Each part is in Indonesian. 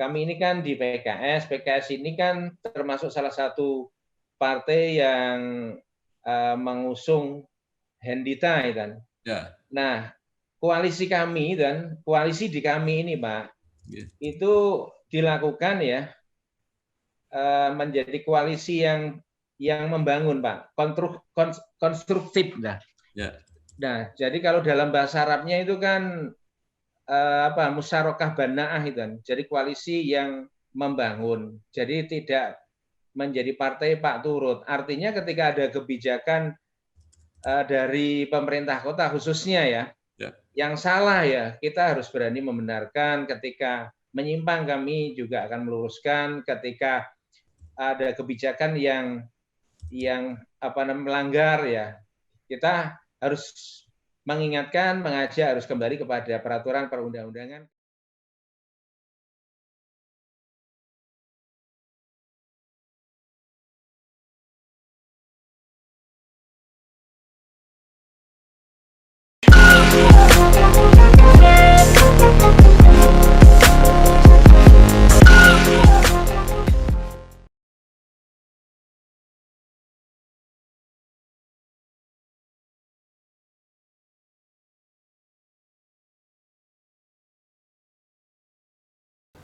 kami ini kan di PKS ini kan termasuk salah satu partai yang mengusung Hendita kan. Ya. Nah, koalisi di kami ini, Pak, itu dilakukan ya menjadi koalisi yang membangun, Pak, konstruktif lah. Ya. Nah, jadi kalau dalam bahasa Arabnya itu kan musyarakah banaah itu kan. Jadi koalisi yang membangun. Jadi tidak menjadi partai Pak Turut. Artinya ketika ada kebijakan dari pemerintah kota khususnya ya, yang salah ya kita harus berani membenarkan. Ketika menyimpang kami juga akan meluruskan. Ketika ada kebijakan yang melanggar ya, kita harus mengingatkan, mengajak harus kembali kepada peraturan perundang-undangan.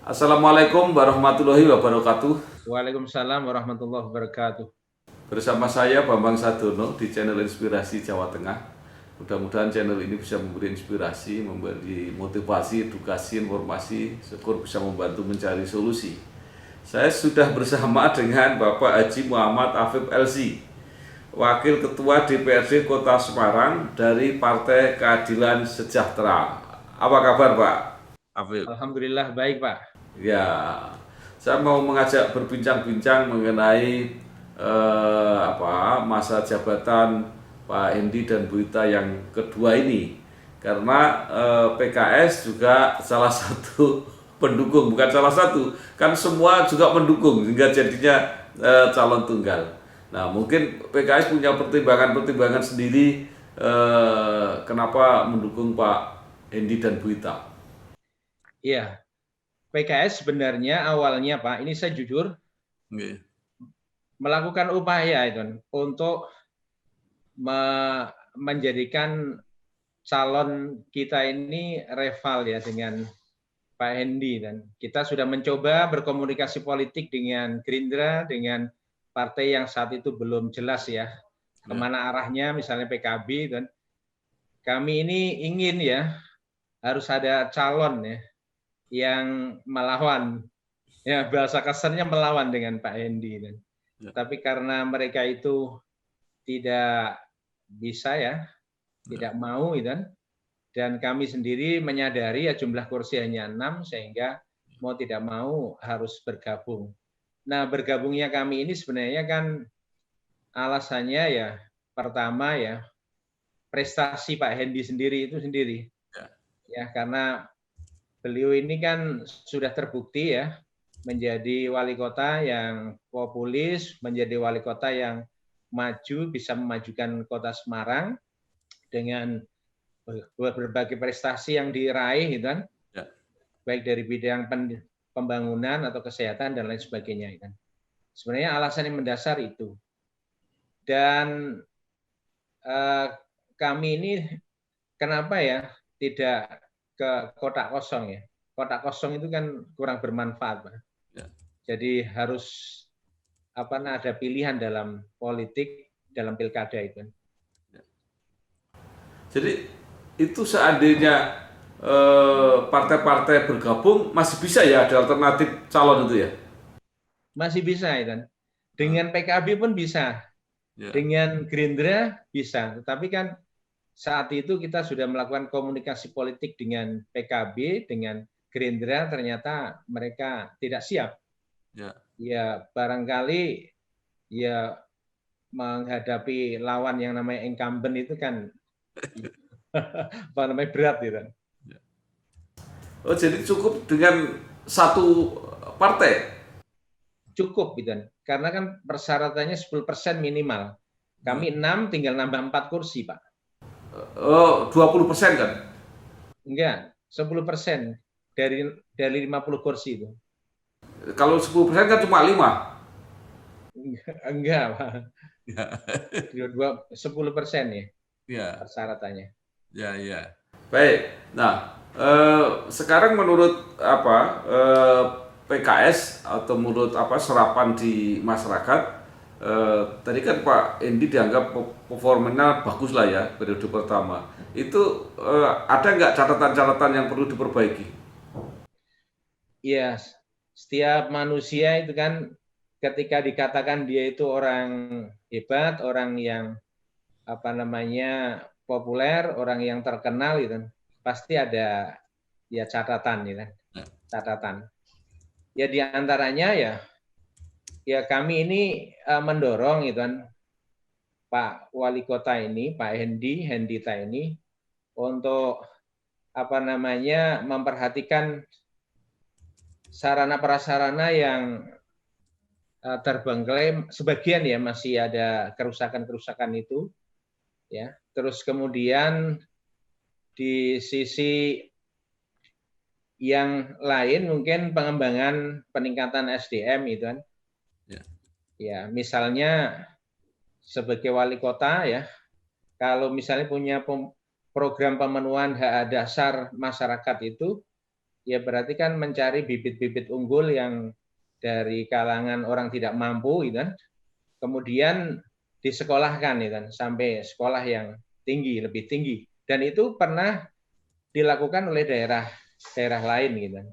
Assalamualaikum warahmatullahi wabarakatuh. Waalaikumsalam warahmatullahi wabarakatuh. Bersama saya Bambang Sadono di channel Inspirasi Jawa Tengah. Mudah-mudahan channel ini bisa memberi inspirasi, memberi motivasi, edukasi, informasi, syukur bisa membantu mencari solusi. Saya sudah bersama dengan Bapak Haji Muhammad Afif LC, Wakil Ketua DPRD Kota Semarang dari Partai Keadilan Sejahtera. Apa kabar Pak Afif? Alhamdulillah baik Pak. Ya, saya mau mengajak berbincang-bincang mengenai masa jabatan Pak Hendi dan Bu Ita yang kedua ini, karena PKS juga salah satu pendukung, bukan salah satu, kan semua juga mendukung hingga jadinya calon tunggal. Nah, mungkin PKS punya pertimbangan-pertimbangan sendiri kenapa mendukung Pak Hendi dan Bu Ita. Iya, PKS sebenarnya awalnya Pak, ini saya jujur, melakukan upaya itu untuk menjadikan calon kita ini rival ya dengan Pak Hendi, dan kita sudah mencoba berkomunikasi politik dengan Gerindra, dengan partai yang saat itu belum jelas ya kemana arahnya, misalnya PKB, dan kami ini ingin ya harus ada calon ya yang melawan, ya bahasa kasarnya melawan dengan Pak Hendi. Dan tapi karena mereka itu tidak bisa ya, tidak mau dan kami sendiri menyadari ya jumlah kursi hanya 6 sehingga mau tidak mau harus bergabung. Nah, bergabungnya kami ini sebenarnya kan alasannya ya pertama ya prestasi Pak Hendi sendiri itu sendiri. Ya, karena beliau ini kan sudah terbukti ya menjadi wali kota yang populis, menjadi wali kota yang maju, bisa memajukan kota Semarang dengan berbagai prestasi yang diraih, gitu kan, baik dari bidang pembangunan atau kesehatan dan lain sebagainya. Kan. Sebenarnya alasan yang mendasar itu. Dan kami ini kenapa ya tidak ke kotak kosong ya? Kotak kosong itu kan kurang bermanfaat, Pak. Jadi harus ada pilihan dalam politik, dalam pilkada itu. Jadi itu seandainya partai-partai bergabung masih bisa ya ada alternatif calon itu ya? Masih bisa ya. Dengan PKB pun bisa, dengan Gerindra bisa. Tetapi kan saat itu kita sudah melakukan komunikasi politik dengan PKB, dengan Gerindra, ternyata mereka tidak siap. Ya barangkali ya menghadapi lawan yang namanya incumbent itu kan berat gitu. Oh, jadi cukup dengan satu partai? Cukup gitu. Karena kan persyaratannya 10% minimal. Kami 6 tinggal nambah 4 kursi, Pak. Oh, 20% kan? Enggak, 10% dari 50 kursi itu. Kalau 10% kan cuma 5. Enggak, Pak. Ya. 10% ya Ya, persyaratannya. ya, ya. Baik. Nah, sekarang menurut apa PKS atau menurut apa serapan di masyarakat, tadi kan Pak Endi dianggap performanya bagus lah ya periode pertama. Itu ada nggak catatan-catatan yang perlu diperbaiki? Iya, setiap manusia itu kan ketika dikatakan dia itu orang hebat, orang yang apa namanya populer, orang yang terkenal gitu, pasti ada ya catatan gitu kan, catatan. Ya di antaranya ya kami ini mendorong gitu kan Pak Wali Kota ini, Pak Hendita ini untuk apa namanya memperhatikan sarana prasarana yang terbengkalai, sebagian ya masih ada kerusakan-kerusakan itu ya. Terus kemudian di sisi yang lain mungkin pengembangan peningkatan SDM itu kan. Ya. Ya, misalnya sebagai wali kota ya, kalau misalnya punya program pemenuhan hak dasar masyarakat itu, ya berarti kan mencari bibit-bibit unggul yang dari kalangan orang tidak mampu gitu kan. Kemudian disekolahkan gitu kan sampai sekolah yang tinggi, lebih tinggi. Dan itu pernah dilakukan oleh daerah lain gitu kan.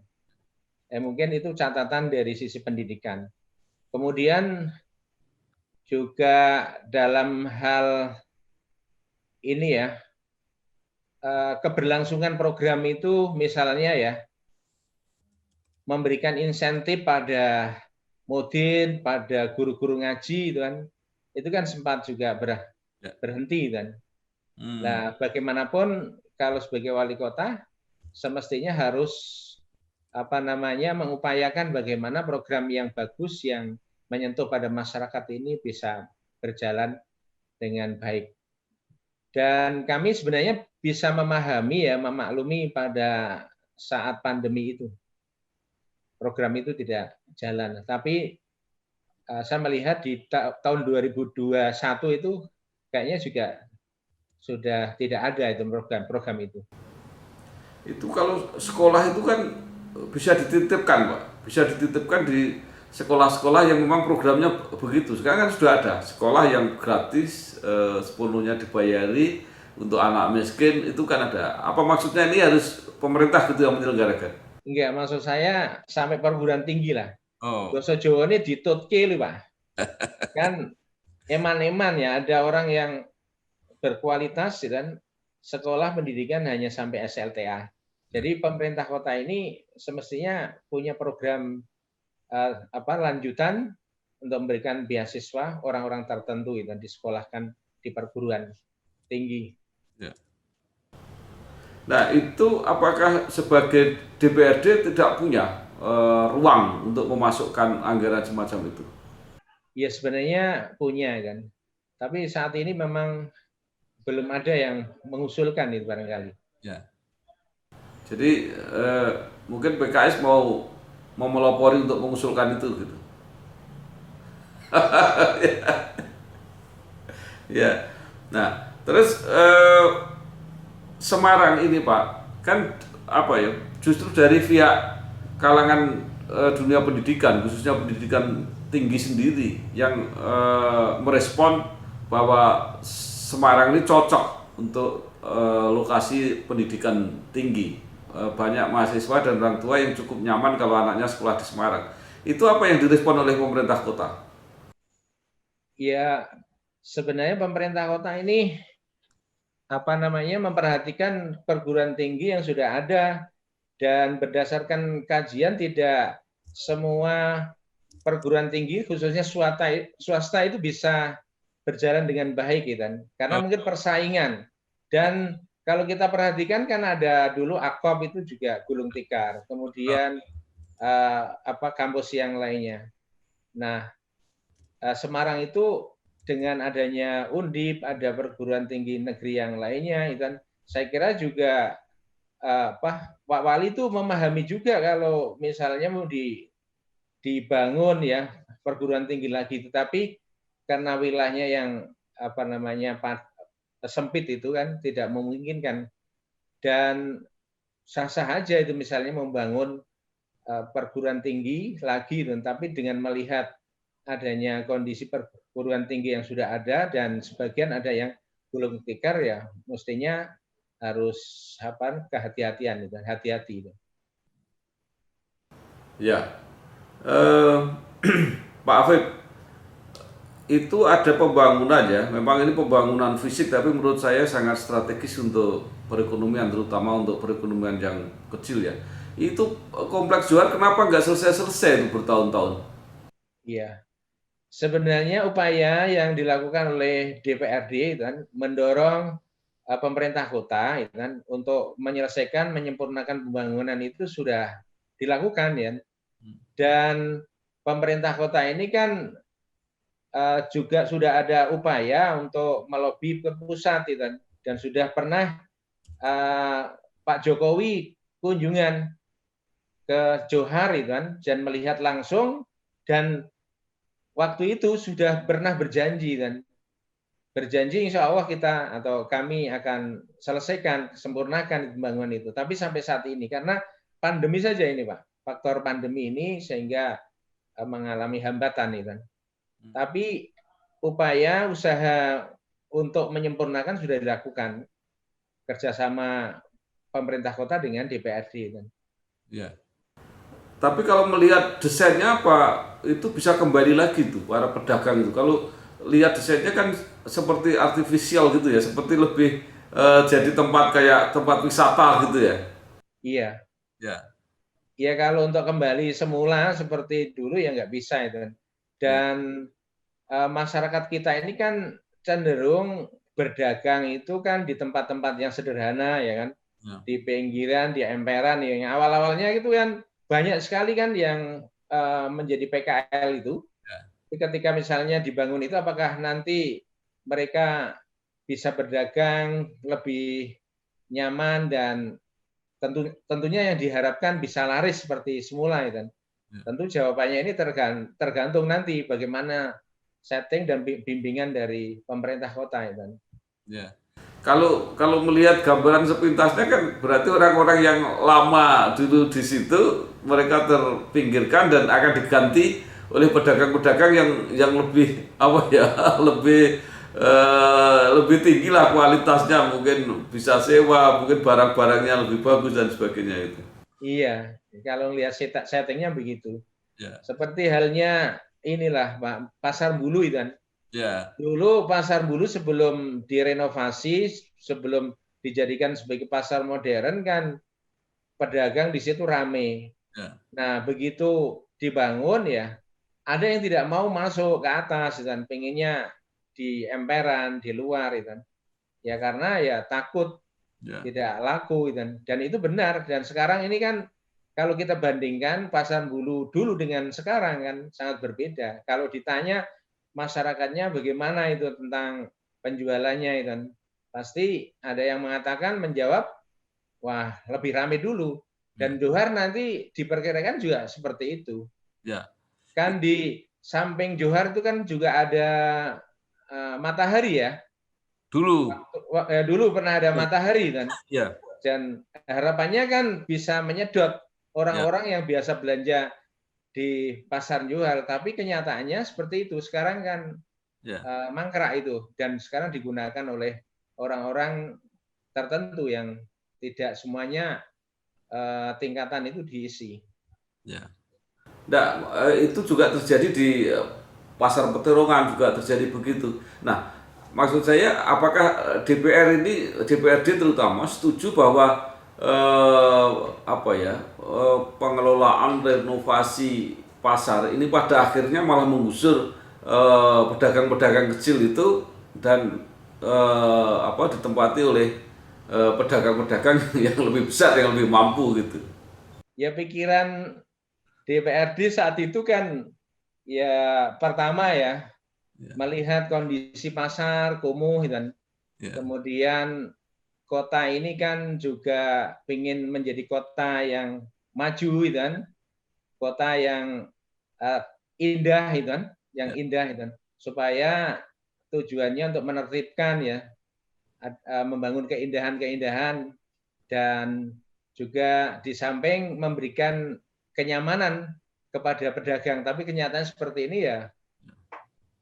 Mungkin itu catatan dari sisi pendidikan. Kemudian juga dalam hal ini ya, keberlangsungan program itu misalnya ya, memberikan insentif pada mudin, pada guru-guru ngaji itu kan sempat juga Ya. berhenti kan. Hmm. Nah, bagaimanapun kalau sebagai wali kota semestinya harus apa namanya mengupayakan bagaimana program yang bagus yang menyentuh pada masyarakat ini bisa berjalan dengan baik. Dan kami sebenarnya bisa memahami ya, memaklumi pada saat pandemi itu. Program itu tidak jalan. Tapi saya melihat di tahun 2021 itu kayaknya juga sudah tidak ada itu program itu. Itu kalau sekolah itu kan bisa dititipkan, Pak. Bisa dititipkan di sekolah-sekolah yang memang programnya begitu. Sekarang kan sudah ada sekolah yang gratis, sepenuhnya dibayari untuk anak miskin, itu kan ada. Apa maksudnya ini harus pemerintah gitu yang menyelenggarakan? Enggak, maksud saya sampai perguruan tinggi lah. Oh, Dosa Jawa ini ditutki lho, Pak. Kan eman-eman ya, ada orang yang berkualitas dan sekolah pendidikan hanya sampai SLTA. Jadi pemerintah kota ini semestinya punya program lanjutan untuk memberikan beasiswa orang-orang tertentu dan disekolahkan di perguruan tinggi. ya. Nah, itu apakah sebagai DPRD tidak punya ruang untuk memasukkan anggaran semacam itu? Ya sebenarnya punya kan, tapi saat ini memang belum ada yang mengusulkan itu barangkali. Ya. Jadi mungkin PKS mau melopori untuk mengusulkan itu gitu. Ya. Nah, terus Semarang ini Pak, kan apa ya? Justru dari pihak kalangan dunia pendidikan, khususnya pendidikan tinggi sendiri yang merespon bahwa Semarang ini cocok untuk lokasi pendidikan tinggi. Banyak mahasiswa dan orang tua yang cukup nyaman kalau anaknya sekolah di Semarang. Itu apa yang direspon oleh pemerintah kota? Ya sebenarnya pemerintah kota ini apa namanya memperhatikan perguruan tinggi yang sudah ada dan berdasarkan kajian tidak semua perguruan tinggi khususnya swasta itu bisa berjalan dengan baik gitu kan. Karena mungkin persaingan dan kalau kita perhatikan kan ada dulu Akop itu juga gulung tikar, kemudian kampus yang lainnya. Nah, Semarang itu dengan adanya Undip, ada perguruan tinggi negeri yang lainnya, itu kan saya kira juga Pak Wali itu memahami juga kalau misalnya mau dibangun ya perguruan tinggi lagi, tetapi karena wilayahnya yang sempit itu kan tidak memungkinkan, dan sah-sah aja itu misalnya membangun perguruan tinggi lagi, tapi dengan melihat adanya kondisi perguruan tinggi yang sudah ada dan sebagian ada yang belum tikar, ya mestinya harus kehati-hatian itu, hati-hati itu. Ya, Pak Afif, itu ada pembangunan ya. Memang ini pembangunan fisik, tapi menurut saya sangat strategis untuk perekonomian, terutama untuk perekonomian yang kecil ya. Itu kompleks Johar kenapa nggak selesai-selesai itu bertahun-tahun? Iya, sebenarnya upaya yang dilakukan oleh DPRD itu kan mendorong pemerintah kota itu kan untuk menyelesaikan, menyempurnakan pembangunan itu sudah dilakukan ya. Dan pemerintah kota ini kan juga sudah ada upaya untuk melobi ke pusat itu kan, dan sudah pernah Pak Jokowi kunjungan ke Johar itu kan, dan melihat langsung, dan waktu itu sudah pernah berjanji kan, berjanji insya Allah kita atau kami akan selesaikan, sempurnakan pembangunan itu. Tapi sampai saat ini karena pandemi saja ini Pak, faktor pandemi ini sehingga mengalami hambatan itu kan. Tapi upaya usaha untuk menyempurnakan sudah dilakukan kerjasama pemerintah kota dengan DPRD kan. Ya. Tapi kalau melihat desainnya apa, itu bisa kembali lagi tuh para pedagang itu. Kalau lihat desainnya kan seperti artifisial gitu ya, seperti lebih jadi tempat kayak tempat wisata gitu ya. Iya. Ya. Ya kalau untuk kembali semula seperti dulu ya nggak bisa itu kan. Ya. Dan masyarakat kita ini kan cenderung berdagang itu kan di tempat-tempat yang sederhana ya kan, Ya. di pinggiran, di emperan, yang awal-awalnya itu kan banyak sekali kan yang menjadi PKL itu. Ya. Ketika misalnya dibangun itu, apakah nanti mereka bisa berdagang lebih nyaman dan tentunya yang diharapkan bisa laris seperti semula kan? Ya. Tentu jawabannya ini tergantung nanti bagaimana setting dan bimbingan dari pemerintah kota kan. Ya. Kalau melihat gambaran sepintasnya kan berarti orang-orang yang lama dulu di situ mereka terpinggirkan dan akan diganti oleh pedagang-pedagang yang lebih apa ya lebih tinggi lah kualitasnya, mungkin bisa sewa, mungkin barang-barangnya lebih bagus dan sebagainya itu. Iya, kalau lihat settingnya begitu. Ya. Seperti halnya inilah Pak, Pasar Bulu itu kan. Ya. Dulu Pasar Bulu sebelum direnovasi, sebelum dijadikan sebagai pasar modern kan, pedagang di situ rame. Ya. Nah, begitu dibangun ya, ada yang tidak mau masuk ke atas dan pengennya di emperan, di luar itu kan. Ya karena ya takut Ya. tidak laku dan itu benar. Dan sekarang ini kan kalau kita bandingkan Pasar Bulu dulu dengan sekarang kan sangat berbeda. Kalau ditanya masyarakatnya bagaimana itu tentang penjualannya itu kan, pasti ada yang mengatakan menjawab, wah lebih ramai dulu. Dan Ya. Johar nanti diperkirakan juga seperti itu. Ya. Kan di samping Johar itu kan juga ada matahari ya. Dulu. Dulu pernah ada Ya. matahari kan. Ya. Dan harapannya kan bisa menyedot Ya. orang-orang yang biasa belanja di pasar Johar. Tapi kenyataannya seperti itu. Sekarang kan Ya. mangkrak itu. Dan sekarang digunakan oleh orang-orang tertentu yang tidak semuanya tingkatan itu diisi. Ya. Nah, itu juga terjadi di pasar Peterongan juga terjadi begitu. Nah, maksud saya apakah DPRD terutama setuju bahwa pengelolaan renovasi pasar ini pada akhirnya malah menggusur pedagang-pedagang kecil itu dan ditempati oleh pedagang-pedagang yang lebih besar, yang lebih mampu gitu. Ya pikiran DPRD saat itu kan ya pertama ya melihat kondisi pasar kumuh dan kemudian kota ini kan juga ingin menjadi kota yang maju dan kota yang indah itu kan, yang indah itu kan, supaya tujuannya untuk menertibkan ya, membangun keindahan-keindahan dan juga di samping memberikan kenyamanan kepada pedagang. Tapi kenyataan seperti ini ya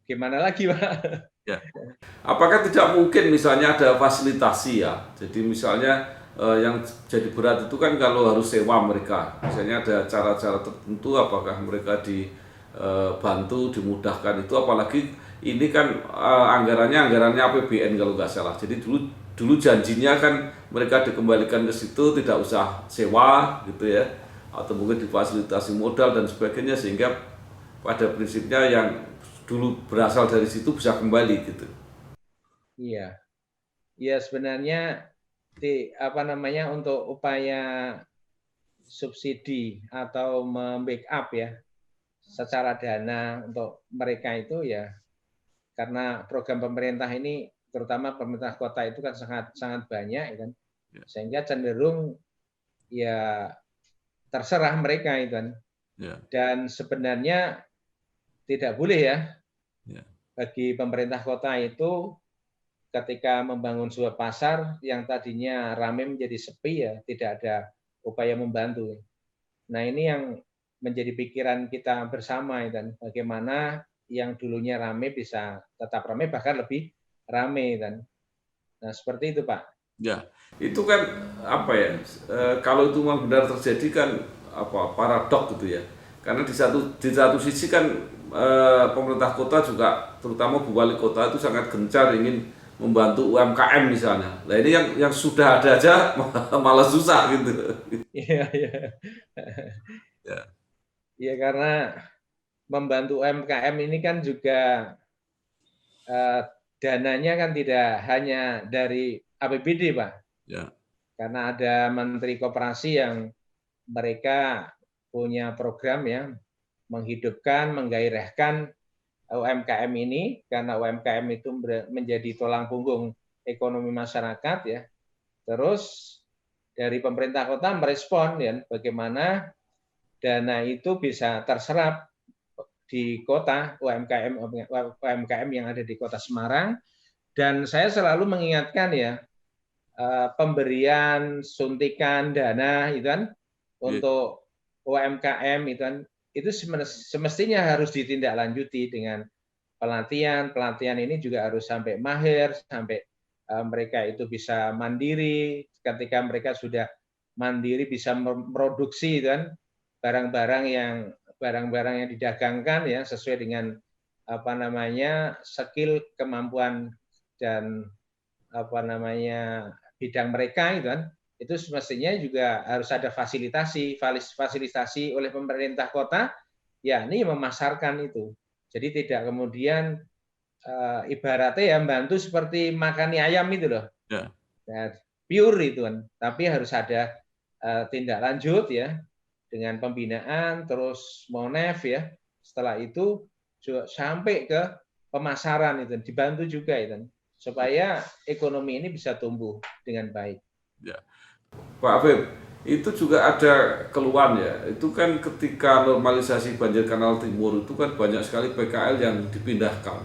gimana lagi, Pak? Ya. Apakah tidak mungkin misalnya ada fasilitasi ya? Jadi misalnya yang jadi berat itu kan kalau harus sewa mereka. Misalnya ada cara-cara tertentu apakah mereka dibantu, dimudahkan itu, apalagi ini kan anggarannya APBN kalau nggak salah. Jadi dulu janjinya kan mereka dikembalikan ke situ, tidak usah sewa gitu ya, atau mungkin difasilitasi modal dan sebagainya, sehingga pada prinsipnya yang dulu berasal dari situ bisa kembali gitu. Iya, ya sebenarnya untuk upaya subsidi atau membackup ya secara dana untuk mereka itu ya, karena program pemerintah ini terutama pemerintah kota itu kan sangat sangat banyak ya kan, sehingga cenderung ya terserah mereka itu kan. Dan sebenarnya tidak boleh ya bagi pemerintah kota itu ketika membangun sebuah pasar yang tadinya ramai menjadi sepi ya, tidak ada upaya membantu. Nah ini yang menjadi pikiran kita bersama dan bagaimana yang dulunya ramai bisa tetap ramai bahkan lebih ramai kan. Nah seperti itu Pak. Ya, itu kan apa ya? Kalau itu memang benar terjadi kan apa paradok gitu ya. Karena di satu sisi kan pemerintah kota juga, terutama Bu Wali Kota itu sangat gencar ingin membantu UMKM misalnya. Nah ini yang sudah ada aja malah susah gitu. Iya, iya. Ya. Iya karena membantu UMKM ini kan juga dananya kan tidak hanya dari APBD Pak. Ya. Karena ada Menteri Koperasi yang mereka punya program ya menghidupkan, menggairahkan UMKM ini, karena UMKM itu menjadi tulang punggung ekonomi masyarakat ya. Terus dari pemerintah kota merespon ya bagaimana dana itu bisa terserap di kota UMKM yang ada di Kota Semarang. Dan saya selalu mengingatkan ya pemberian suntikan dana itu kan untuk UMKM itu semestinya harus ditindaklanjuti dengan pelatihan. Pelatihan ini juga harus sampai mahir, sampai mereka itu bisa mandiri. Ketika mereka sudah mandiri bisa memproduksi kan barang-barang yang didagangkan ya sesuai dengan skill, kemampuan dan bidang mereka itu semestinya juga harus ada fasilitasi oleh pemerintah kota, ya ini memasarkan itu. Jadi tidak kemudian ibaratnya ya bantu seperti makan ayam itu loh. Ya. Ya, pure itu kan. Tapi harus ada tindak lanjut ya dengan pembinaan, terus monef ya. Setelah itu sampai ke pemasaran itu dibantu juga itu supaya ekonomi ini bisa tumbuh dengan baik. Ya. Pak Afif, itu juga ada keluhan ya. Itu kan ketika normalisasi banjir kanal timur itu kan banyak sekali PKL yang dipindahkan.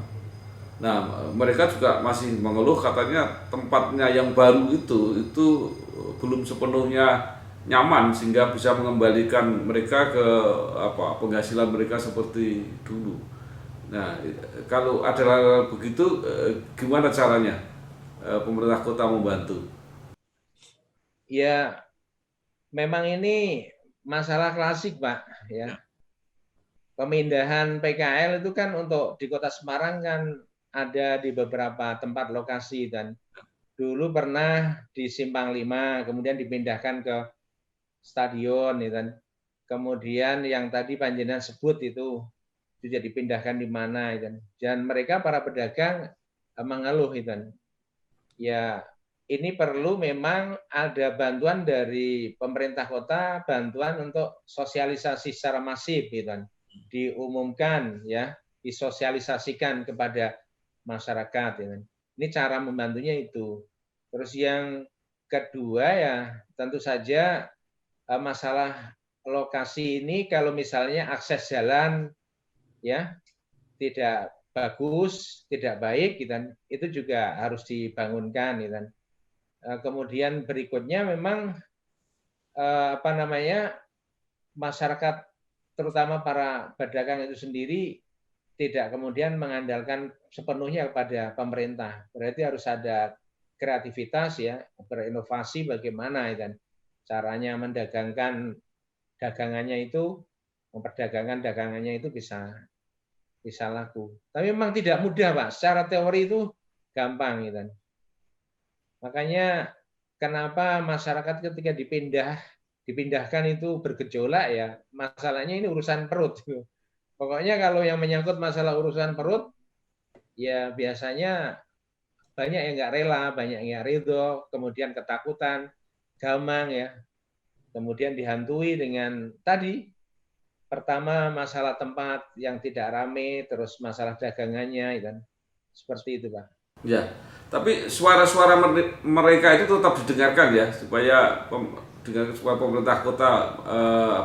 Nah, mereka juga masih mengeluh katanya tempatnya yang baru itu belum sepenuhnya nyaman sehingga bisa mengembalikan mereka ke penghasilan mereka seperti dulu. Nah, kalau ada hal begitu, gimana caranya pemerintah kota membantu? Ya, memang ini masalah klasik, Pak. Ya. Pemindahan PKL itu kan untuk di Kota Semarang kan ada di beberapa tempat lokasi dan dulu pernah di Simpang 5, kemudian dipindahkan ke stadion, dan kemudian yang tadi panjenengan sebut itu juga dipindahkan di mana, dan mereka para pedagang mengeluh itu. Ya, ini perlu memang ada bantuan dari pemerintah kota, bantuan untuk sosialisasi secara masif, diumumkan ya, disosialisasikan kepada masyarakat. Ini cara membantunya itu. Terus yang kedua ya tentu saja masalah lokasi ini, kalau misalnya akses jalan ya tidak bagus, tidak baik, gitu, itu juga harus dibangunkan. Gitu. Kemudian berikutnya memang apa namanya, masyarakat terutama para pedagang itu sendiri tidak kemudian mengandalkan sepenuhnya kepada pemerintah. Berarti harus ada kreativitas ya, berinovasi bagaimana ya kan caranya mendagangkan dagangannya itu, memperdagangkan dagangannya itu bisa laku. Tapi memang tidak mudah, Pak. Secara teori itu gampang gitu. Makanya kenapa masyarakat ketika dipindahkan itu bergejolak ya, masalahnya ini urusan perut. Pokoknya kalau yang menyangkut masalah urusan perut, ya biasanya banyak yang nggak rela, banyak yang nggak ridho, kemudian ketakutan, gamang ya, kemudian dihantui dengan tadi pertama masalah tempat yang tidak ramai, terus masalah dagangannya, kan seperti itu, Pak. Ya, tapi suara-suara mereka itu tetap didengarkan ya, supaya supaya pemerintah kota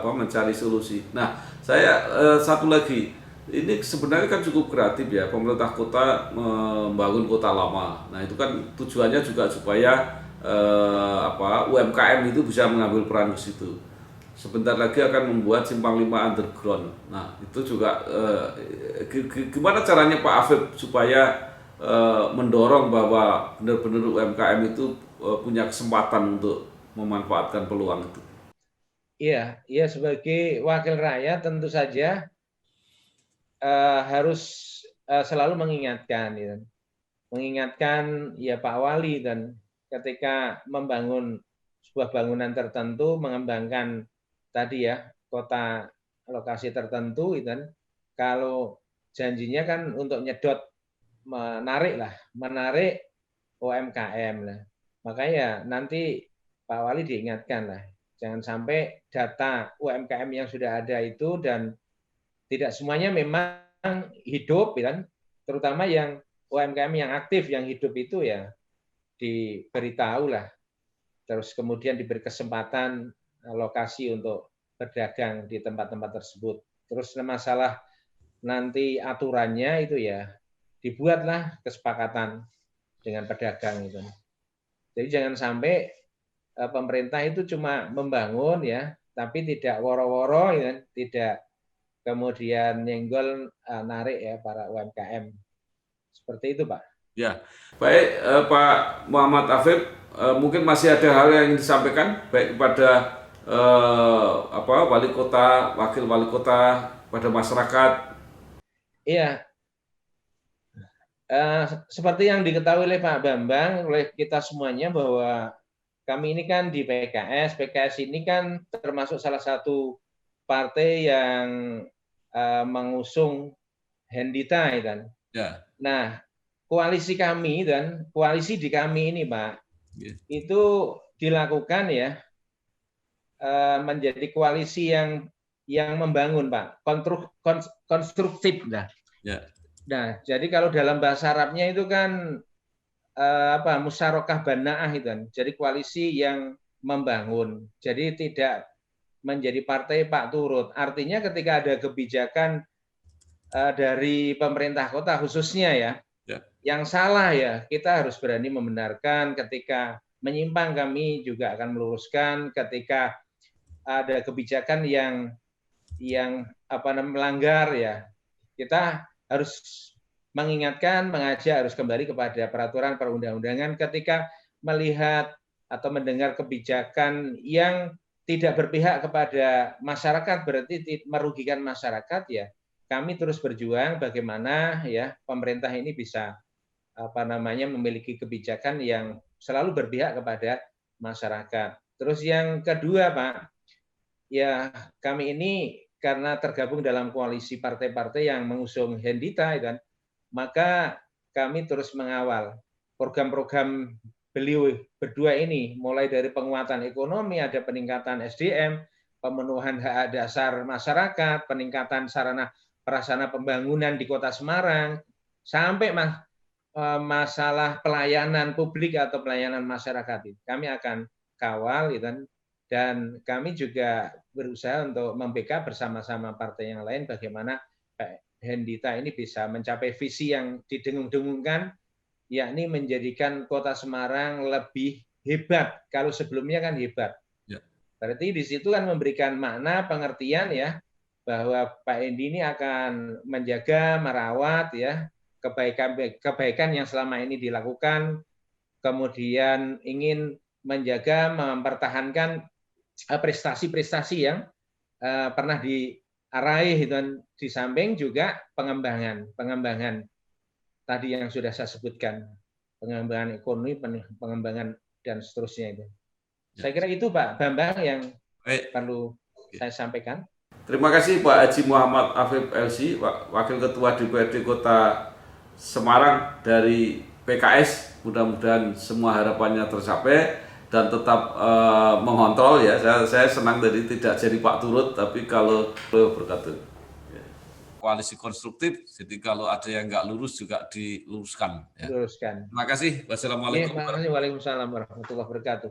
mencari solusi. Nah, saya satu lagi, ini sebenarnya kan cukup kreatif ya, pemerintah kota membangun kota lama. Nah, itu kan tujuannya juga supaya UMKM itu bisa mengambil peran di situ. Sebentar lagi akan membuat simpang 5 underground. Nah, itu juga gimana caranya Pak Afif supaya mendorong bahwa benar-benar UMKM itu punya kesempatan untuk memanfaatkan peluang itu. Iya, iya sebagai wakil rakyat tentu saja harus selalu mengingatkan, ya. Mengingatkan ya Pak Wali dan ketika membangun sebuah bangunan tertentu, mengembangkan tadi ya kota lokasi tertentu, kan kalau janjinya kan untuk nyedot menarik UMKM lah. Makanya nanti Pak Wali diingatkan lah, jangan sampai data UMKM yang sudah ada itu dan tidak semuanya memang hidup, kan? Terutama yang UMKM yang aktif, yang hidup itu ya diberitahu lah. Terus kemudian diberi kesempatan lokasi untuk berdagang di tempat-tempat tersebut. Terus masalah nanti aturannya itu ya dibuatlah kesepakatan dengan pedagang itu. Jadi jangan sampai pemerintah itu cuma membangun ya, tapi tidak woro-woro ya, tidak kemudian nyenggol narik ya para UMKM. Seperti itu, Pak. Ya, baik Pak Muhammad Afif, mungkin masih ada hal yang ingin disampaikan baik kepada wali kota, wakil wali kota, pada masyarakat. Iya, seperti yang diketahui oleh Pak Bambang, oleh kita semuanya bahwa kami ini kan di PKS. PKS ini kan termasuk salah satu partai yang mengusung Hendita, kan. Ya. Nah, koalisi kami dan koalisi di kami ini, Pak, itu dilakukan ya menjadi koalisi yang membangun, Pak, konstruktif, nah. Ya. Nah, jadi kalau dalam bahasa Arabnya itu kan musyarakah banaah itu kan. Jadi koalisi yang membangun. Jadi tidak menjadi partai Pak Turut. Artinya ketika ada kebijakan dari pemerintah kota khususnya ya, yang salah ya kita harus berani membenarkan. Ketika menyimpang kami juga akan meluruskan. Ketika ada kebijakan yang melanggar ya, kita harus mengingatkan, mengajak harus kembali kepada peraturan perundang-undangan. Ketika melihat atau mendengar kebijakan yang tidak berpihak kepada masyarakat, berarti merugikan masyarakat, ya kami terus berjuang bagaimana ya pemerintah ini bisa memiliki kebijakan yang selalu berpihak kepada masyarakat. Terus yang kedua, Pak, ya kami ini karena tergabung dalam koalisi partai-partai yang mengusung Hendita, kan, maka kami terus mengawal program-program beliau berdua ini, mulai dari penguatan ekonomi, ada peningkatan SDM, pemenuhan hak dasar masyarakat, peningkatan sarana prasarana pembangunan di Kota Semarang, sampai masalah pelayanan publik atau pelayanan masyarakat. Kami akan kawal, dan kami juga berusaha untuk membackup bersama-sama partai yang lain bagaimana Hendita ini bisa mencapai visi yang didengung-dengungkan, yakni menjadikan Kota Semarang lebih hebat. Kalau sebelumnya kan hebat. Ya. Berarti di situ kan memberikan makna pengertian ya bahwa Pak Hendi ini akan menjaga, merawat ya kebaikan yang selama ini dilakukan, kemudian ingin menjaga, mempertahankan prestasi-prestasi yang pernah diraih, dan di samping juga pengembangan tadi yang sudah saya sebutkan, pengembangan ekonomi, pengembangan dan seterusnya itu. Ya. Saya kira itu Pak Bambang yang perlu saya sampaikan. Terima kasih Pak Haji Muhammad Afif LC, Wakil Ketua DPRD Kota Semarang dari PKS. Mudah-mudahan semua harapannya tercapai dan tetap mengontrol ya. Saya senang tadi tidak jadi Pak Turut, tapi kalau berkata koalisi konstruktif, jadi kalau ada yang nggak lurus juga diluruskan. Ya. Luruskan. Terima kasih. Wassalamualaikum. Waalaikumsalam warahmatullahi wabarakatuh.